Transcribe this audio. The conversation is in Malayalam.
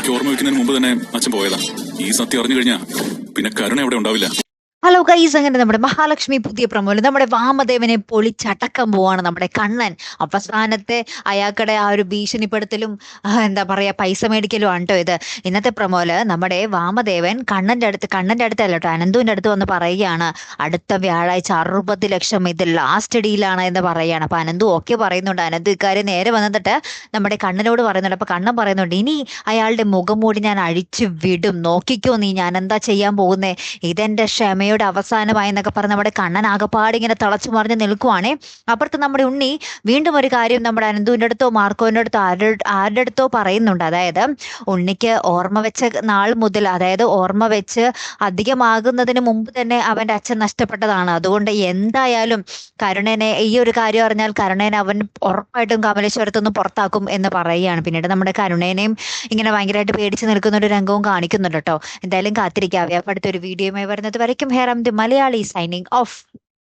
അമ്മയ്ക്ക് ഓർമ്മ വെക്കുന്നതിന് മുമ്പ് തന്നെ അച്ഛൻ പോയതാ. ഈ സത്യം അറിഞ്ഞു കഴിഞ്ഞാ പിന്നെ കരുണ എവിടെ ഉണ്ടാവില്ല. ഹലോ ഗൈസ്, അങ്ങനെ നമ്മുടെ മഹാലക്ഷ്മി പുതിയ പ്രമോല് നമ്മുടെ വാമദേവനെ പൊളിച്ചടക്കം പോവാണ് നമ്മുടെ കണ്ണൻ. അവസാനത്തെ അയാൾക്കടെ ആ ഒരു ഭീഷണിപ്പെടുത്തലും എന്താ പറയാ പൈസ മേടിക്കലും ആണ് ട്ടോ ഇത്. ഇന്നത്തെ പ്രമോല് നമ്മുടെ വാമദേവൻ കണ്ണന്റെ അടുത്തല്ല കേട്ടോ, അനന്തുവിന്റെ അടുത്ത് വന്ന് പറയുകയാണ്, അടുത്ത വ്യാഴാഴ്ച 60 ലക്ഷം ഇത് ലാസ്റ്റ് ഡീലാണ് എന്ന് പറയുകയാണ്. അപ്പൊ അനന്തു ഓക്കെ പറയുന്നുണ്ട്. അനന്തു ഇക്കാര്യം നേരെ വന്നിട്ട് നമ്മുടെ കണ്ണനോട് പറയുന്നുണ്ട്. അപ്പൊ കണ്ണൻ പറയുന്നുണ്ട്, ഇനി അയാളുടെ മുഖം മൂടി ഞാൻ അഴിച്ചു വിടും, നോക്കിക്കോ നീ ഞാൻ എന്താ ചെയ്യാൻ പോകുന്നേ, ഇതെന്റെ ക്ഷമയുടെ അവസാനമായി എന്നൊക്കെ പറഞ്ഞ് നമ്മുടെ കണ്ണൻ ആകപ്പാട് ഇങ്ങനെ തിളച്ചു മറിഞ്ഞ് നിൽക്കുവാണേ. അപ്പുറത്ത് നമ്മുടെ ഉണ്ണി വീണ്ടും ഒരു കാര്യം നമ്മുടെ അനന്തുവിന്റെ അടുത്തോ മാർക്കോന്റെ അടുത്തോ ആരുടെ അടുത്തോ പറയുന്നുണ്ട്. അതായത് ഉണ്ണിക്ക് ഓർമ്മ വെച്ച നാൾ മുതൽ, അതായത് ഓർമ്മ വെച്ച് അധികമാകുന്നതിന് മുമ്പ് തന്നെ അവന്റെ അച്ഛൻ നഷ്ടപ്പെട്ടതാണ്. അതുകൊണ്ട് എന്തായാലും കരുണനെ, ഈ ഒരു കാര്യം അറിഞ്ഞാൽ കരുണേനെ അവൻ ഉറപ്പായിട്ടും കമലേശ്വരത്തുനിന്ന് പുറത്താക്കും എന്ന് പറയുകയാണ്. പിന്നീട് നമ്മുടെ കരുണേനെയും ഇങ്ങനെ ഭയങ്കരമായിട്ട് പേടിച്ച് നിൽക്കുന്ന ഒരു രംഗവും കാണിക്കുന്നുണ്ട് കേട്ടോ. എന്തായാലും കാത്തിരിക്കാവേ. അപ്പൊ അടുത്തൊരു വീഡിയോയുമായി വരുന്നത് വരയ്ക്കും Hey Ram the Malayali signing off.